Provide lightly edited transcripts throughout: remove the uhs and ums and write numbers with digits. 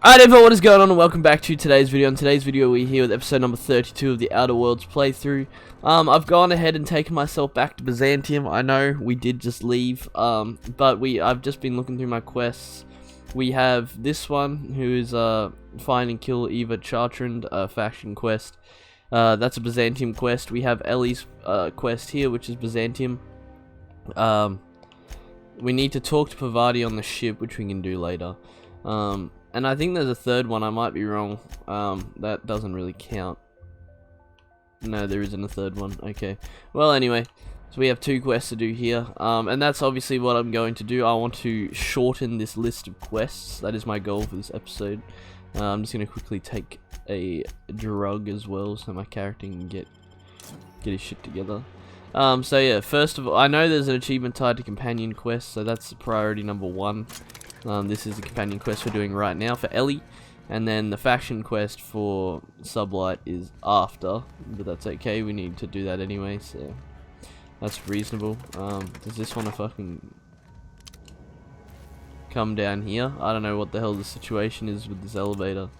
Alright everyone, what is going on and welcome back to today's video. In today's video we're here with episode number 32 of the Outer Worlds playthrough. I've gone ahead and taken myself back to Byzantium. I know we did just leave, but I've just been looking through my quests. We have this one, who is find and kill Eva Chartrand, faction quest. That's a Byzantium quest. We have Ellie's quest here, which is Byzantium. We need to talk to Parvati on the ship, which we can do later. And I think there's a third one, I might be wrong. That doesn't really count. No, there isn't a third one. Okay. Well, anyway, so we have two quests to do here. And that's obviously what I'm going to do. I want to shorten this list of quests. That is my goal for this episode. I'm just going to quickly take a drug as well, so my character can get his shit together. So yeah, first of all, I know there's an achievement tied to companion quests, so that's priority number 1. This is the companion quest we're doing right now for Ellie, and then the faction quest for SUBLIGHT is after, but that's okay, we need to do that anyway, so that's reasonable. Does this want to fucking come down here? I don't know what the hell the situation is with this elevator.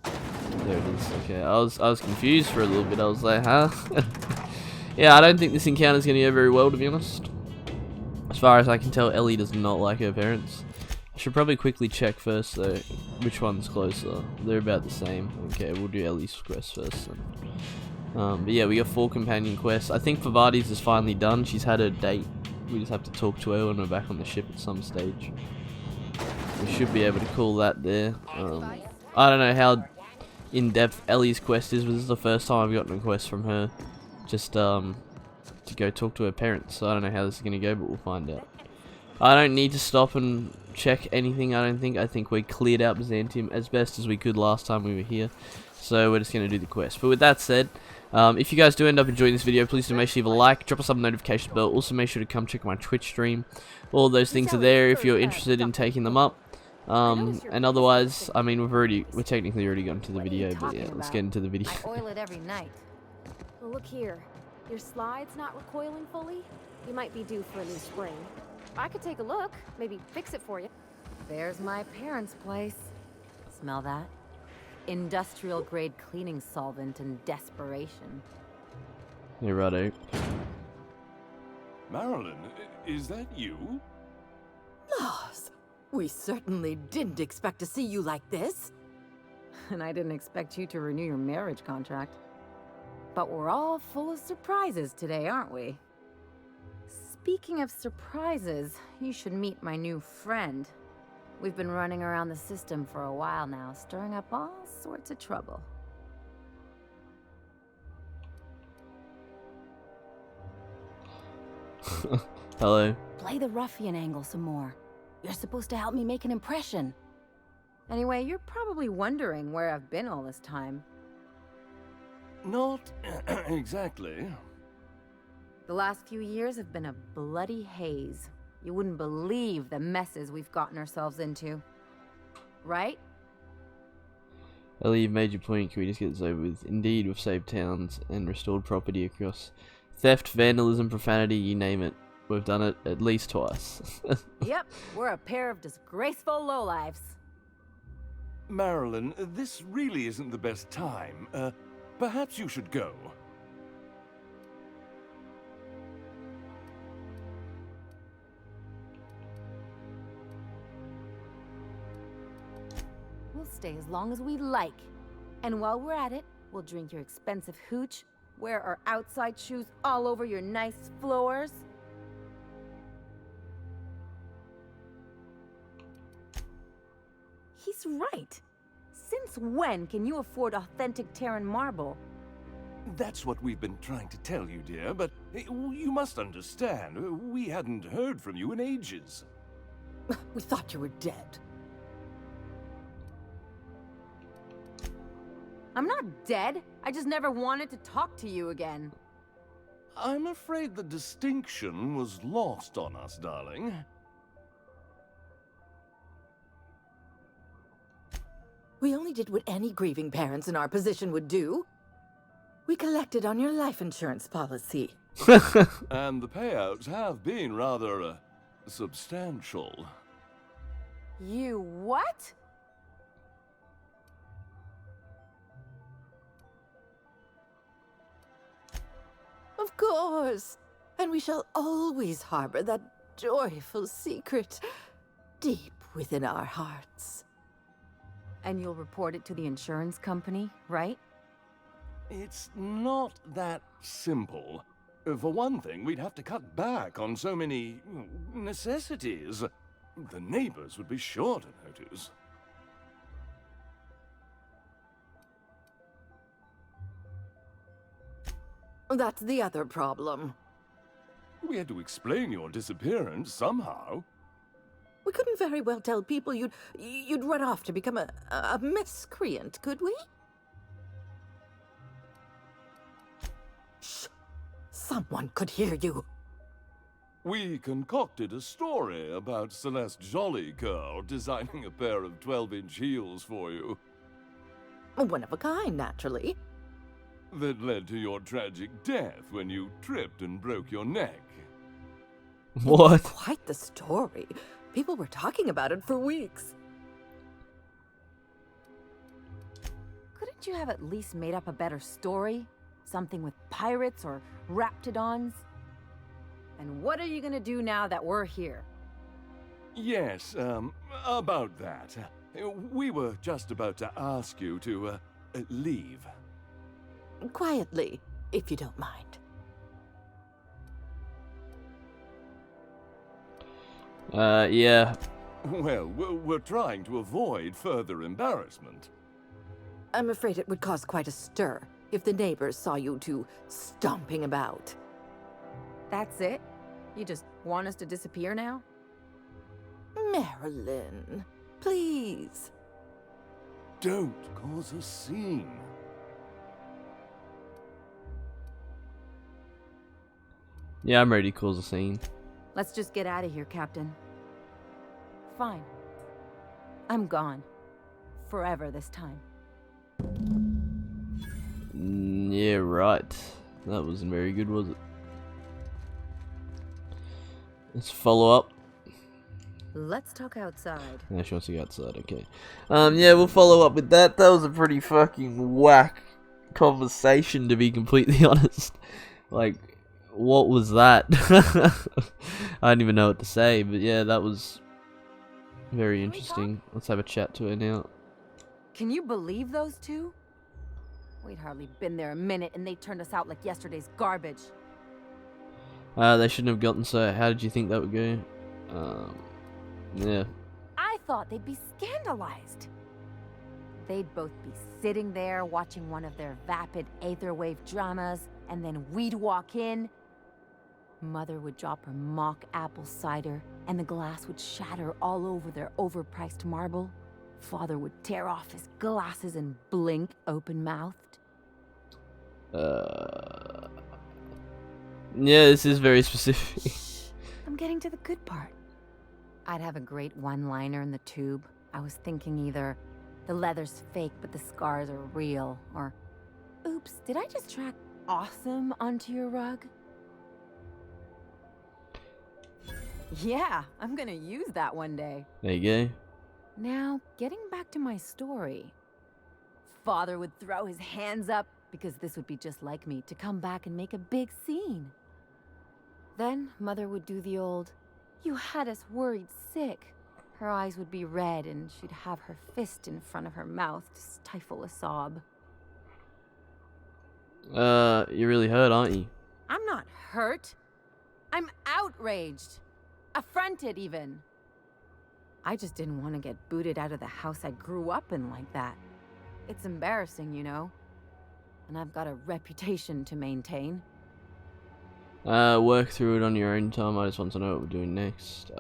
There it is. Okay, I was confused for a little bit. I was like, huh? Yeah, I don't think this encounter is going to go very well, to be honest. As far as I can tell, Ellie does not like her parents. I should probably quickly check first, though, which one's closer. They're about the same. Okay, we'll do Ellie's quest first, then. But yeah, we got 4 companion quests. I think Parvati's is finally done. She's had her date. We just have to talk to her when we're back on the ship at some stage. We should be able to call that there. I don't know how in-depth Ellie's quest is, but this is the first time I've gotten a quest from her. Just, to go talk to her parents, so I don't know how this is going to go, but we'll find out. I don't need to stop and check anything, I don't think. I think we cleared out Byzantium as best as we could last time we were here, so we're just going to do the quest. But with that said, if you guys do end up enjoying this video, please do make sure you leave a like, drop us a notification bell, also make sure to come check my Twitch stream. All those things are there if you're interested in taking them up. And otherwise, I mean, we're technically already gone to the video, but yeah, let's get into the video. I oil it every night. Well, look here. Your slide's not recoiling fully? You might be due for a new spring. I could take a look, maybe fix it for you. There's my parents' place. Smell that? Industrial grade cleaning solvent and desperation. Yeah, righto. Marilyn, is that you? Lars, we certainly didn't expect to see you like this. And I didn't expect you to renew your marriage contract. But we're all full of surprises today, aren't we? Speaking of surprises, you should meet my new friend. We've been running around the system for a while now, stirring up all sorts of trouble. Hello. Play the ruffian angle some more. You're supposed to help me make an impression. Anyway, you're probably wondering where I've been all this time. Not exactly. The last few years have been a bloody haze. You wouldn't believe the messes we've gotten ourselves into. Right? Ellie, you've made your point. Can we just get this over with? Indeed, we've saved towns and restored property across theft, vandalism, profanity, you name it. We've done it at least twice. Yep, we're a pair of disgraceful lowlifes. Marilyn, this really isn't the best time. Perhaps you should go. We'll stay as long as we like. And while we're at it, we'll drink your expensive hooch, wear our outside shoes all over your nice floors. He's right. Since when can you afford authentic Terran marble? That's what we've been trying to tell you, dear, but you must understand, we hadn't heard from you in ages. We thought you were dead. I'm not dead. I just never wanted to talk to you again. I'm afraid the distinction was lost on us, darling. We only did what any grieving parents in our position would do. We collected on your life insurance policy. And the payouts have been rather substantial. You what? Of course. And we shall always harbor that joyful secret deep within our hearts. And you'll report it to the insurance company, right? It's not that simple. For one thing, we'd have to cut back on so many necessities. The neighbors would be sure to notice. That's the other problem. We had to explain your disappearance somehow. We couldn't very well tell people you'd run off to become a miscreant, could we? Shh! Someone could hear you. We concocted a story about Celeste Jollycurl designing a pair of 12-inch heels for you. One of a kind, naturally. That led to your tragic death when you tripped and broke your neck. What? Quite the story. People were talking about it for weeks. Couldn't you have at least made up a better story? Something with pirates or raptidons? And what are you gonna do now that we're here? Yes, about that. We were just about to ask you to, leave. Quietly, if you don't mind. Yeah. Well, we're trying to avoid further embarrassment. I'm afraid it would cause quite a stir if the neighbors saw you two stomping about. That's it? You just want us to disappear now? Marilyn, please. Don't cause a scene. Yeah, I'm ready to cause a scene. Let's just get out of here, Captain. Fine. I'm gone. Forever this time. Yeah, right. That wasn't very good, was it? Let's follow up. Let's talk outside. Yeah, she wants to go outside, okay. Yeah, we'll follow up with that. That was a pretty fucking whack conversation, to be completely honest. Like, what was that? I don't even know what to say, but yeah, that was very interesting. Let's have a chat to her now. Can you believe those two? We'd hardly been there a minute and they turned us out like yesterday's garbage. They shouldn't have gotten so. How did you think that would go? Yeah. I thought they'd be scandalized. They'd both be sitting there watching one of their vapid aetherwave dramas, and then we'd walk in. Mother would drop her mock apple cider, and the glass would shatter all over their overpriced marble. Father would tear off his glasses and blink open-mouthed. Yeah, this is very specific. Shh. I'm getting to the good part. I'd have a great one-liner in the tube. I was thinking either, the leather's fake but the scars are real, or, oops, did I just track awesome onto your rug? Yeah, I'm gonna use that one day. There you go. Now, getting back to my story. Father would throw his hands up, because this would be just like me, to come back and make a big scene. Then, Mother would do the old, "You had us worried sick." Her eyes would be red, and she'd have her fist in front of her mouth to stifle a sob. You're really hurt, aren't you? I'm not hurt. I'm outraged. Affronted, even. I just didn't want to get booted out of the house I grew up in like that. It's embarrassing, you know. And I've got a reputation to maintain. Work through it on your own time. I just want to know what we're doing next.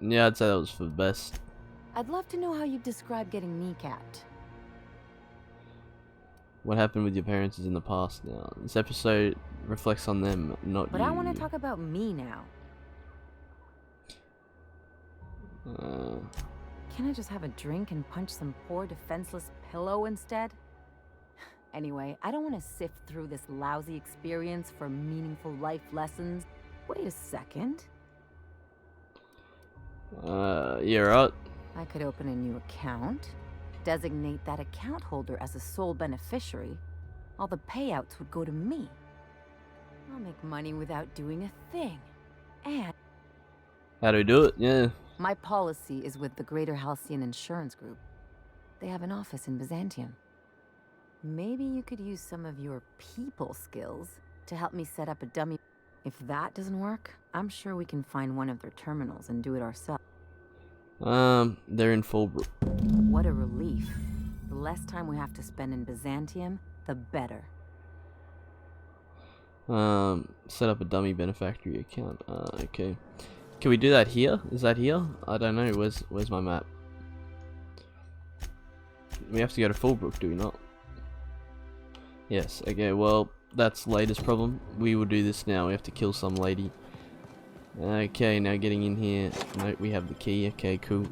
Yeah, I'd say that was for the best. I'd love to know how you describe getting kneecapped. What happened with your parents is in the past now. This episode reflects on them, not But you. I want to talk about me now. Can I just have a drink and punch some poor defenseless pillow instead? Anyway, I don't want to sift through this lousy experience for meaningful life lessons. Wait a second. Yeah, right. I could open a new account, designate that account holder as a sole beneficiary. All the payouts would go to me. I'll make money without doing a thing. And How do we do it? Yeah. my policy is with the Greater Halcyon Insurance Group. They have an office in Byzantium. Maybe you could use some of your people skills to help me set up a dummy. If that doesn't work, I'm sure we can find one of their terminals and do it ourselves. They're in Fallbrook. What a relief. The less time we have to spend in Byzantium, the better. Set up a dummy benefactory account. Okay. Can we do that here? Is that here? I don't know. Where's my map? We have to go to Fallbrook, do we not? Yes. Okay. Well, that's Later's problem. We will do this now. We have to kill some lady. Okay. Now getting in here. No, we have the key. Okay. Cool.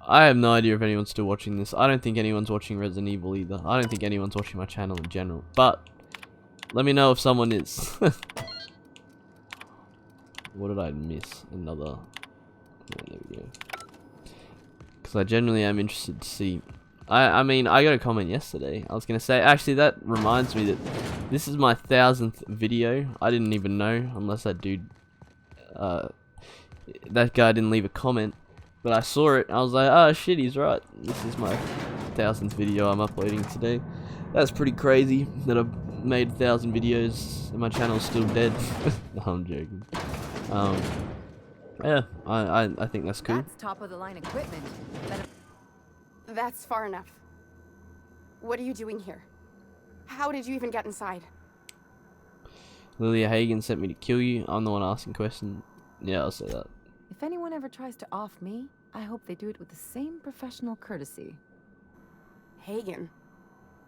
I have no idea if anyone's still watching this. I don't think anyone's watching Resident Evil either. I don't think anyone's watching my channel in general. But let me know if someone is. What did I miss? Another. Yeah, there we go. Because I genuinely am interested to see. I mean, I got a comment yesterday. I was going to say, actually, that reminds me that this is my 1000th video. I didn't even know, unless that dude, that guy didn't leave a comment. But I saw it, and I was like, oh shit, he's right. This is my 1000th video I'm uploading today. That's pretty crazy that I've made 1000 videos and my channel's still dead. No, I'm joking. Yeah, I think that's cool. That's top of the line equipment. That's far enough. What are you doing here? How did you even get inside? Lilia Hagen sent me to kill you. I'm the one asking questions. Yeah, I'll say that. If anyone ever tries to off me, I hope they do it with the same professional courtesy. Hagen?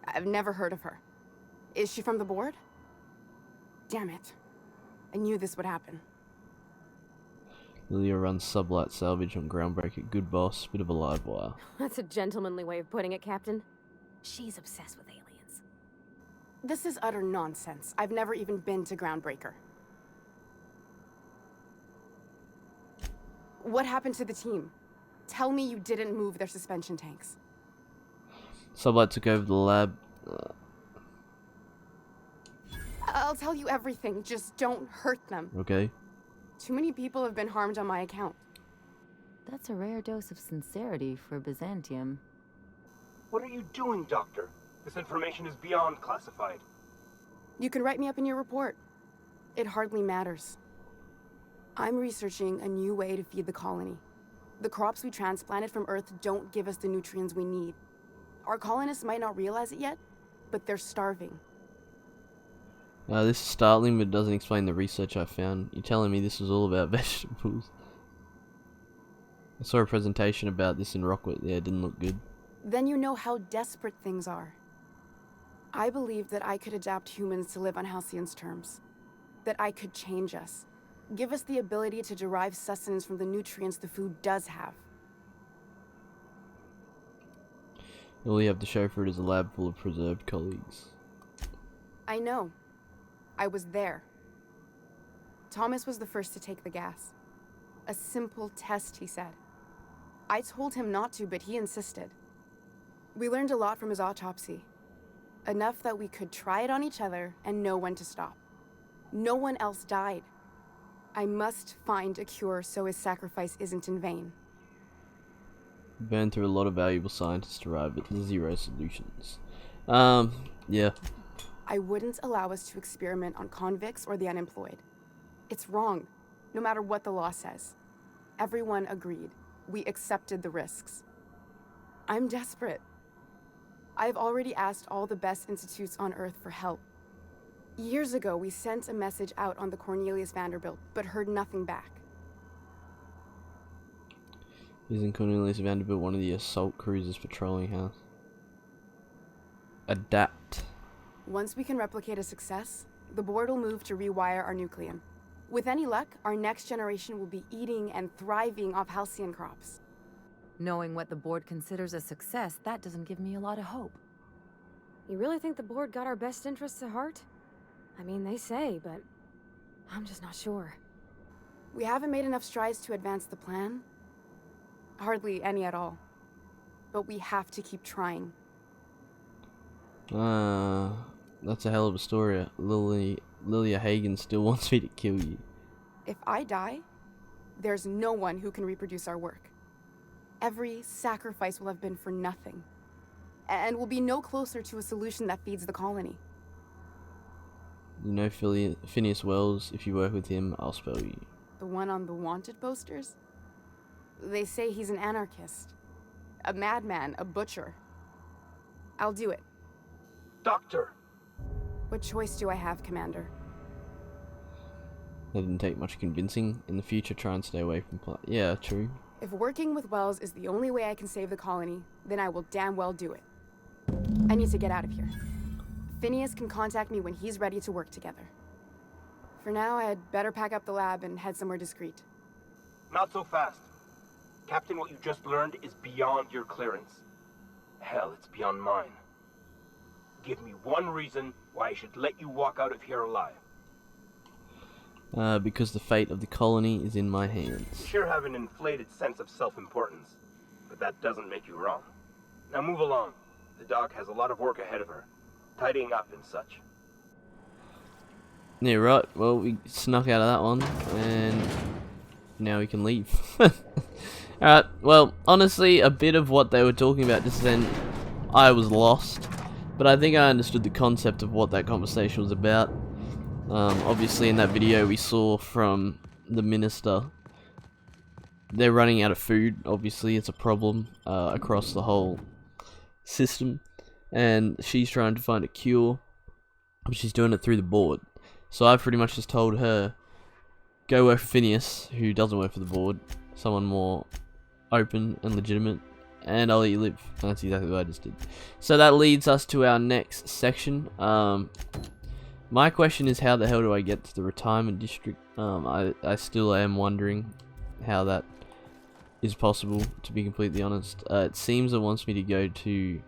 I've never heard of her. Is she from the board? Damn it. I knew this would happen. Lilia runs Sublight Salvage on Groundbreaker. Good boss, bit of a live wire. That's a gentlemanly way of putting it, Captain. She's obsessed with aliens. This is utter nonsense. I've never even been to Groundbreaker. What happened to the team? Tell me you didn't move their suspension tanks. Sublight took over the lab. I'll tell you everything, just don't hurt them. Okay. Too many people have been harmed on my account. That's a rare dose of sincerity for Byzantium. What are you doing, Doctor? This information is beyond classified. You can write me up in your report. It hardly matters. I'm researching a new way to feed the colony. The crops we transplanted from Earth don't give us the nutrients we need. Our colonists might not realize it yet, but they're starving. This is startling, but it doesn't explain the research I found. You're telling me this was all about vegetables? I saw a presentation about this in Rockwood. Yeah, it didn't look good. Then you know how desperate things are. I believed that I could adapt humans to live on Halcyon's terms. That I could change us. Give us the ability to derive sustenance from the nutrients the food does have. All you have to show for it is a lab full of preserved colleagues. I know. I was there. Thomas was the first to take the gas. A simple test, he said. I told him not to, but he insisted. We learned a lot from his autopsy. Enough that we could try it on each other and know when to stop. No one else died. I must find a cure so his sacrifice isn't in vain. Burned through a lot of valuable scientists to arrive at 0 solutions. Yeah. I wouldn't allow us to experiment on convicts or the unemployed. It's wrong, no matter what the law says. Everyone agreed. We accepted the risks. I'm desperate. I've already asked all the best institutes on Earth for help. Years ago, we sent a message out on the Cornelius Vanderbilt, but heard nothing back. Isn't Cornelius Vanderbilt one of the assault cruisers patrolling house? Adapt. Once we can replicate a success, the board will move to rewire our nucleum. With any luck, our next generation will be eating and thriving off halcyon crops. Knowing what the board considers a success, that doesn't give me a lot of hope. You really think the board got our best interests at heart? I mean, they say, but I'm just not sure. We haven't made enough strides to advance the plan. Hardly any at all. But we have to keep trying. That's a hell of a story. Lilia Hagen still wants me to kill you. If I die, there's no one who can reproduce our work. Every sacrifice will have been for nothing. And we'll be no closer to a solution that feeds the colony. You know Phineas Wells, if you work with him, I'll spell you. The one on the wanted posters? They say he's an anarchist. A madman, a butcher. I'll do it. Doctor! What choice do I have, Commander? That didn't take much convincing. In the future, try and stay away from yeah, true. If working with Wells is the only way I can save the colony, then I will damn well do it. I need to get out of here. Phineas can contact me when he's ready to work together. For now, I'd better pack up the lab and head somewhere discreet. Not so fast. Captain, what you just learned is beyond your clearance. Hell, it's beyond mine. Give me one reason why I should let you walk out of here alive. Because the fate of the colony is in my hands. You sure have an inflated sense of self-importance, but that doesn't make you wrong. Now move along. The doc has a lot of work ahead of her, tidying up and such. Yeah, right. Well, we snuck out of that one, and now we can leave. Alright, well, honestly, a bit of what they were talking about just then, I was lost. But I think I understood the concept of what that conversation was about. Obviously, in that video we saw from the minister, they're running out of food. Obviously, it's a problem across the whole system. And she's trying to find a cure, but she's doing it through the board. So I pretty much just told her, go work for Phineas, who doesn't work for the board, someone more open and legitimate, and I'll let you live. And that's exactly what I just did. So that leads us to our next section. My question is, how the hell do I get to the retirement district? I still am wondering how that is possible, to be completely honest. It seems it wants me to go to...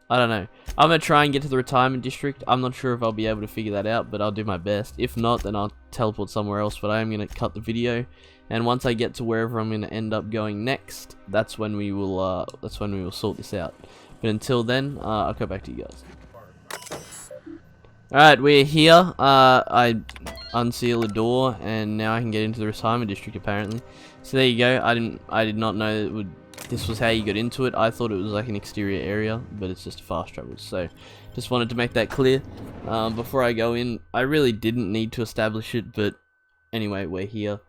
I don't know. I'm going to try and get to the retirement district. I'm not sure if I'll be able to figure that out, but I'll do my best. If not, then I'll teleport somewhere else, but I am going to cut the video. And once I get to wherever I'm going to end up going next, that's when we will sort this out. But until then, I'll go back to you guys. Alright, we're here. I unseal a door, and now I can get into the retirement district, apparently. So there you go. I did not know that this was how you got into it. I thought it was like an exterior area, but it's just a fast travel. So just wanted to make that clear before I go in. I really didn't need to establish it, but anyway, we're here.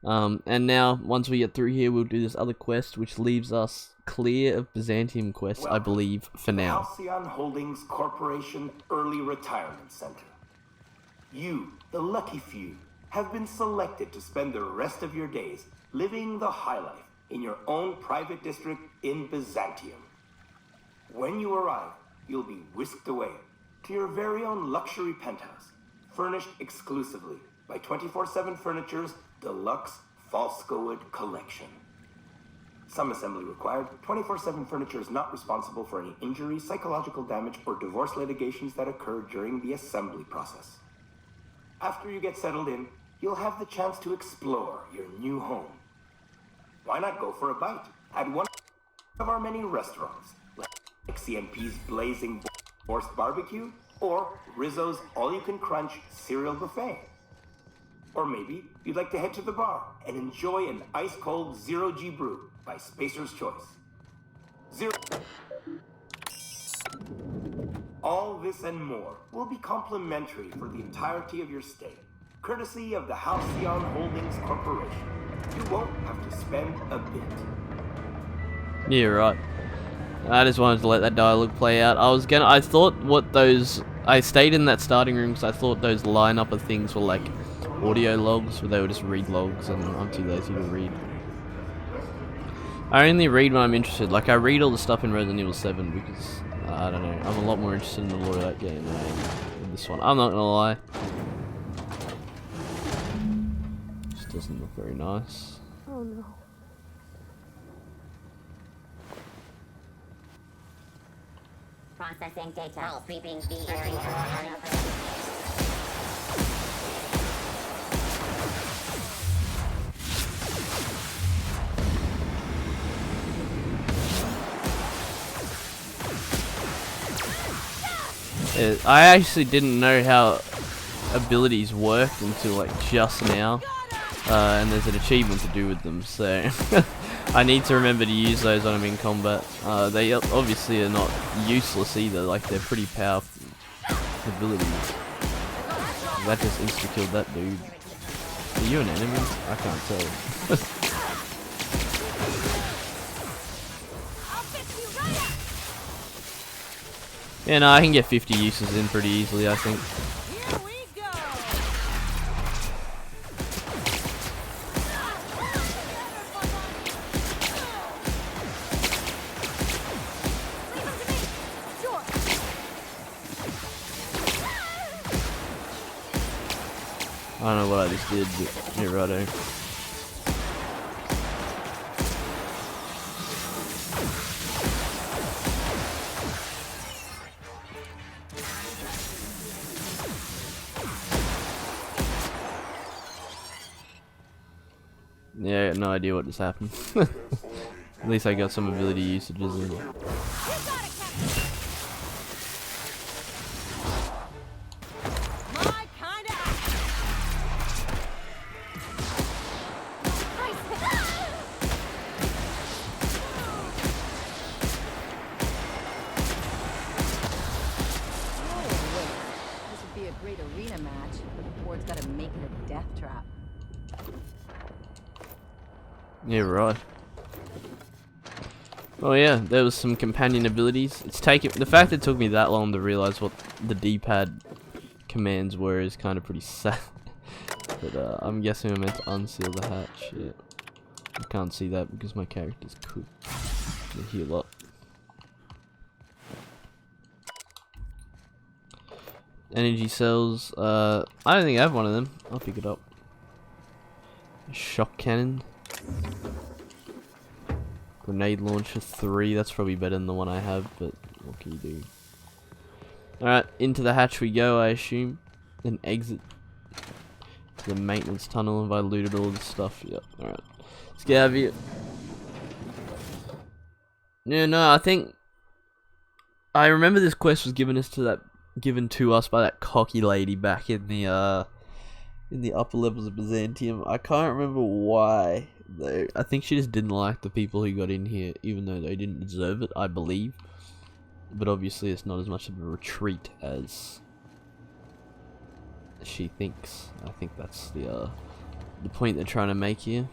And now, once we get through here, we'll do this other quest, which leaves us clear of Byzantium quests, I believe, for now. Halcyon Holdings Corporation Early Retirement Center. You, the lucky few, have been selected to spend the rest of your days living the high life in your own private district in Byzantium. When you arrive, you'll be whisked away to your very own luxury penthouse, furnished exclusively by 24/7 Furniture's deluxe Falskowood collection. Some assembly required. 24/7 Furniture is not responsible for any injuries, psychological damage, or divorce litigations that occur during the assembly process. After you get settled in, you'll have the chance to explore your new home. Why not go for a bite at one of our many restaurants, like CMP's Blazing Force Barbecue or Rizzo's All-You-Can-Crunch Cereal Buffet? Or maybe you'd like to head to the bar and enjoy an ice-cold Zero-G brew by Spacer's Choice. All this and more will be complimentary for the entirety of your stay, courtesy of the Halcyon Holdings Corporation. You won't have to spend a bit. Yeah, right. I just wanted to let that dialogue play out. I stayed in that starting room because I thought those lineup of things were like audio logs, where they would just read logs, and I'm too lazy to read. I only read when I'm interested. Like, I read all the stuff in Resident Evil 7 because, I don't know, I'm a lot more interested in the lore of that game than I am in this one. I'm not gonna lie. This doesn't look very nice. Oh no. Processing data. Sweeping the area. I actually didn't know how abilities worked until like just now, and there's an achievement to do with them, so I need to remember to use those when I'm in combat. They obviously are not useless either, like they're pretty powerful abilities. That just insta-killed that dude. Are you an enemy? I can't tell. Yeah, no, I can get 50 uses in pretty easily, I think. I don't know what I just did, but yeah, righto. Yeah, I got no idea what just happened. At least I got some ability usages in it. Yeah, right. Oh yeah, there was some companion abilities. It's taken the fact it took me that long to realize what the D-pad commands were is kind of pretty sad. But I'm guessing I'm meant to unseal the hatch. Yeah, I can't see that because my character's cool. Heal up. Energy cells. I don't think I have one of them. I'll pick it up. Shock cannon. Grenade launcher 3, that's probably better than the one I have, but what can you do? Alright, into the hatch we go, I assume. Then exit to the maintenance tunnel. Have I looted all the stuff? Yep, alright. Let's get out of here. Yeah, no, I think I remember this quest was given to us by that cocky lady back in the upper levels of Byzantium. I can't remember why though. I think she just didn't like the people who got in here, even though they didn't deserve it, I believe. But obviously it's not as much of a retreat as she thinks. I think that's the point they're trying to make here.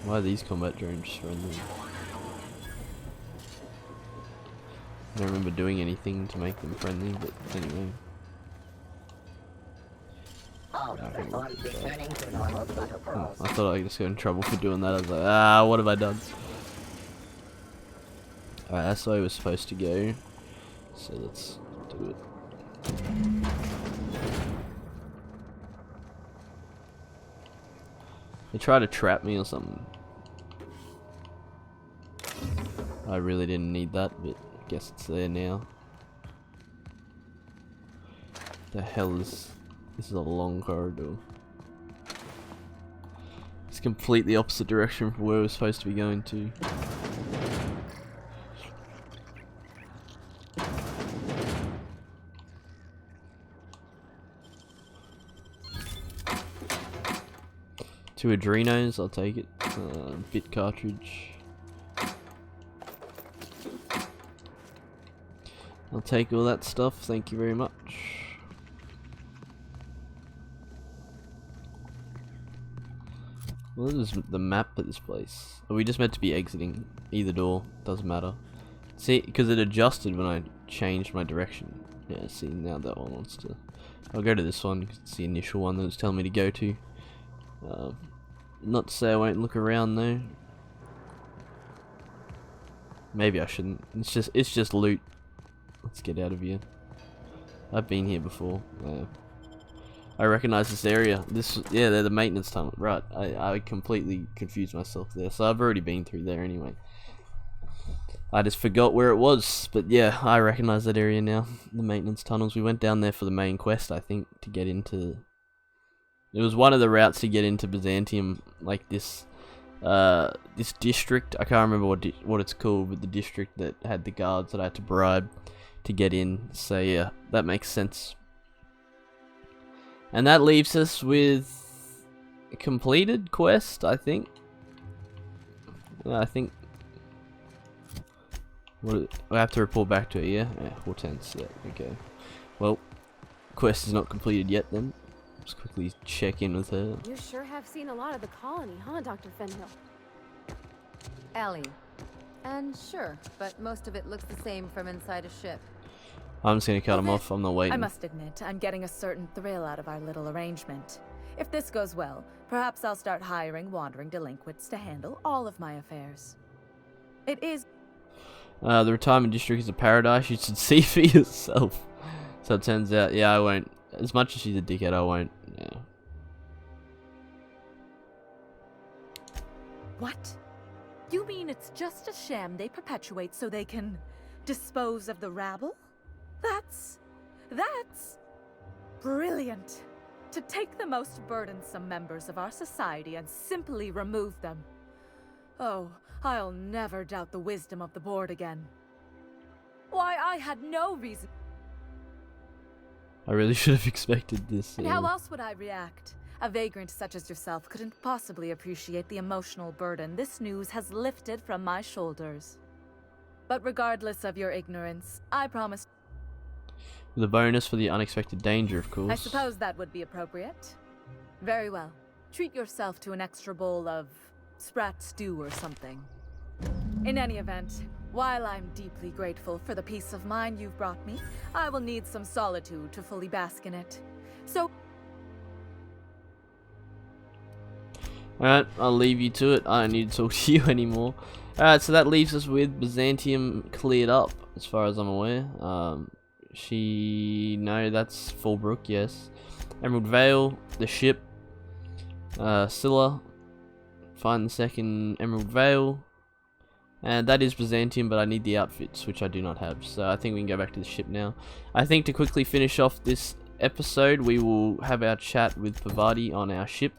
Why are these combat drones friendly? I don't remember doing anything to make them friendly, but anyway. All performed returning to normal protocols. I thought I just got in trouble for doing that. I was like, ah, what have I done? Alright, that's the way we're supposed to go. So let's do it. They try to trap me or something. I really didn't need that, but I guess it's there now. The hell is... This is a long corridor. It's completely opposite direction from where we're supposed to be going to. Two Adrenos, I'll take it. Bit cartridge. I'll take all that stuff, thank you very much. What is the map of this place? Are we just meant to be exiting either door? Doesn't matter. See, because it adjusted when I changed my direction. Yeah, see, now that one wants to... I'll go to this one, because it's the initial one that it's telling me to go to. Not to say I won't look around though. Maybe I shouldn't. It's just loot. Let's get out of here. I've been here before. I recognize this area. Yeah, they're the maintenance tunnel. Right, I completely confused myself there. So I've already been through there anyway. I just forgot where it was. But yeah, I recognize that area now. The maintenance tunnels. We went down there for the main quest, I think, to get into... It was one of the routes to get into Byzantium, like this this district. I can't remember what it's called, but the district that had the guards that I had to bribe to get in. So yeah, that makes sense. And that leaves us with a completed quest, I think. I think we have to report back to it. Yeah, Hortense. Yeah, okay. Well, quest is not completed yet. Then let's quickly check in with her. You sure have seen a lot of the colony, huh, Dr. Fenhill? Ellie. And sure, but most of it looks the same from inside a ship. I'm just gonna cut him off. I'm not waiting. I must admit, I'm getting a certain thrill out of our little arrangement. If this goes well, perhaps I'll start hiring wandering delinquents to handle all of my affairs. It is... The retirement district is a paradise. You should see for yourself. So it turns out, yeah, I won't. As much as she's a dickhead, I won't. Yeah. What? You mean it's just a sham they perpetuate so they can dispose of the rabble? That's brilliant. To take the most burdensome members of our society and simply remove them. Oh, I'll never doubt the wisdom of the board again. Why, I had no reason. I really should have expected this. And how else would I react? A vagrant such as yourself couldn't possibly appreciate the emotional burden this news has lifted from my shoulders. But regardless of your ignorance, I promise... With a bonus for the unexpected danger, of course. I suppose that would be appropriate. Very well. Treat yourself to an extra bowl of sprat stew or something. In any event, while I'm deeply grateful for the peace of mind you've brought me, I will need some solitude to fully bask in it. So... Alright, I'll leave you to it. I don't need to talk to you anymore. Alright, so that leaves us with Byzantium cleared up, as far as I'm aware. No, that's Fallbrook, yes. Emerald Vale, the ship. Scylla. Find the second Emerald Vale. And that is Byzantium, but I need the outfits, which I do not have. So I think we can go back to the ship now. I think to quickly finish off this episode, we will have our chat with Pavati on our ship.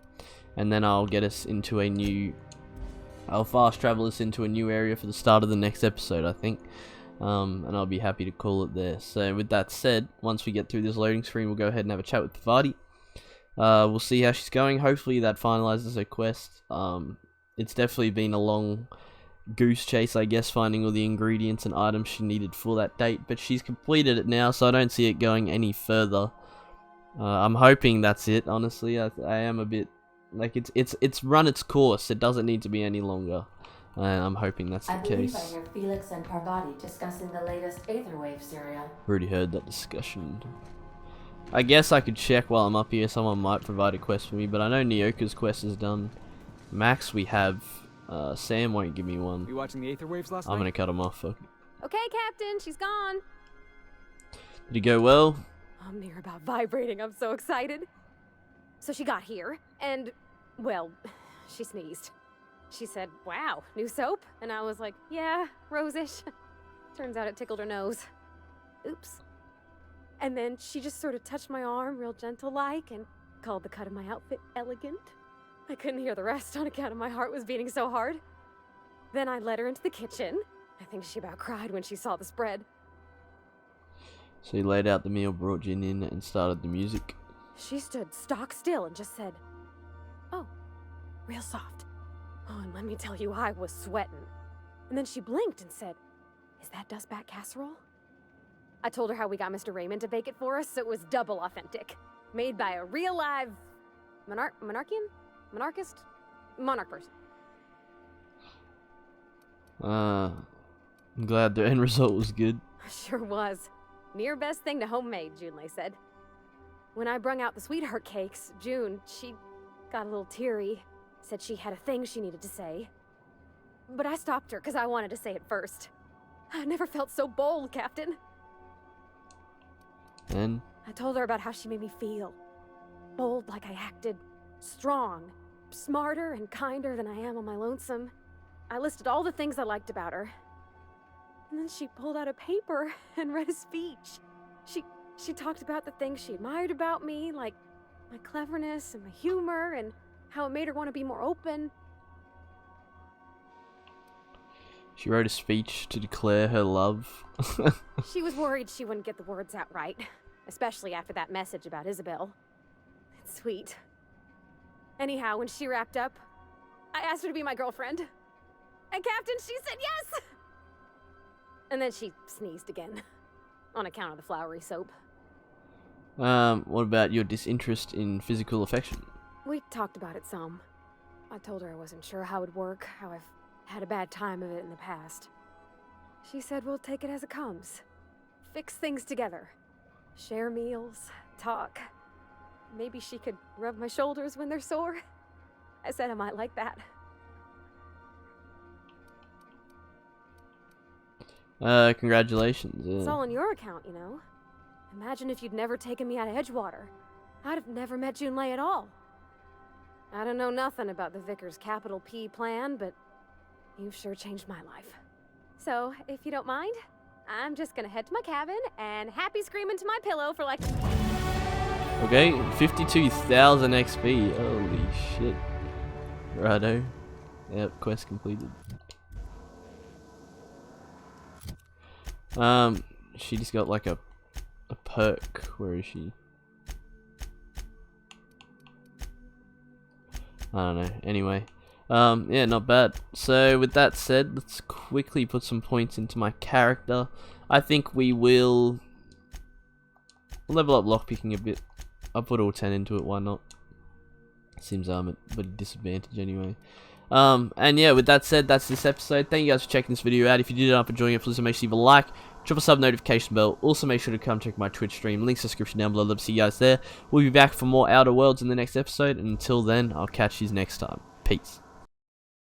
And then I'll get us into a new... I'll fast travel us into a new area for the start of the next episode, I think. And I'll be happy to call it there. So with that said, once we get through this loading screen, we'll go ahead and have a chat with Pavati. We'll see how she's going. Hopefully that finalizes her quest. It's definitely been a long goose chase, I guess, finding all the ingredients and items she needed for that date. But she's completed it now, so I don't see it going any further. I'm hoping that's it, honestly. I am a bit... Like, it's run its course. It doesn't need to be any longer. And I'm hoping that's the case. I hear Felix and Parvati discussing the latest Aetherwave serial. Already heard that discussion. I guess I could check while I'm up here. Someone might provide a quest for me, but I know Nyoka's quest is done. Max we have. Sam won't give me one. You watching the Aetherwaves last night? I'm gonna cut him off. Fuck. Okay, Captain, she's gone. Did it go well? I'm near about vibrating. I'm so excited. So she got here, and, well, she sneezed. She said, "Wow, new soap?" And I was like, "Yeah, rosish." Turns out it tickled her nose. Oops. And then she just sort of touched my arm real gentle-like and called the cut of my outfit elegant. I couldn't hear the rest on account of my heart was beating so hard. Then I led her into the kitchen. I think she about cried when she saw the spread. So you laid out the meal, brought Jin in, and started the music. She stood stock still and just said, "Oh, real soft." Oh, and let me tell you, I was sweating. And then she blinked and said, "Is that dustbat casserole?" I told her how we got Mr. Raymond to bake it for us, so it was double authentic. Made by a real live monarch person. I'm glad the end result was good. Sure was. Near best thing to homemade, Junlei said. When I brung out the sweetheart cakes, June, she got a little teary. Said she had a thing she needed to say. But I stopped her because I wanted to say it first. I never felt so bold, Captain. And? I told her about how she made me feel. Bold like I acted. Strong. Smarter and kinder than I am on my lonesome. I listed all the things I liked about her. And then she pulled out a paper and read a speech. She talked about the things she admired about me, like my cleverness and my humor, and how it made her want to be more open. She wrote a speech to declare her love. She was worried she wouldn't get the words out right, especially after that message about Isabel. It's sweet. Anyhow, when she wrapped up, I asked her to be my girlfriend. And Captain, she said yes! And then she sneezed again, on account of the flowery soap. What about your disinterest in physical affection? We talked about it some. I told her I wasn't sure how it'd work, how I've had a bad time of it in the past. She said we'll take it as it comes. Fix things together. Share meals, talk. Maybe she could rub my shoulders when they're sore. I said I might like that. Congratulations. It's all on your account, you know. Imagine if you'd never taken me out of Edgewater. I'd have never met Junlei at all. I don't know nothing about the Vicar's capital P plan, but you've sure changed my life. So, if you don't mind, I'm just gonna head to my cabin and happy scream into my pillow for like... Okay, 52,000 XP. Holy shit. Righto. Yep, quest completed. She just got like a perk. Where is she? I don't know. Anyway, yeah, not bad. So with that said, let's quickly put some points into my character. I think we will level up lockpicking a bit. I'll put all 10 into it. Why not? Seems I'm at a disadvantage anyway. And yeah, with that said, that's this episode. Thank you guys for checking this video out. If you did end up enjoying it, please make sure you leave a like, drop a sub notification bell. Also make sure to come check my Twitch stream. Links in the description down below. Love to see you guys there. We'll be back for more Outer Worlds in the next episode. And until then, I'll catch you next time. Peace.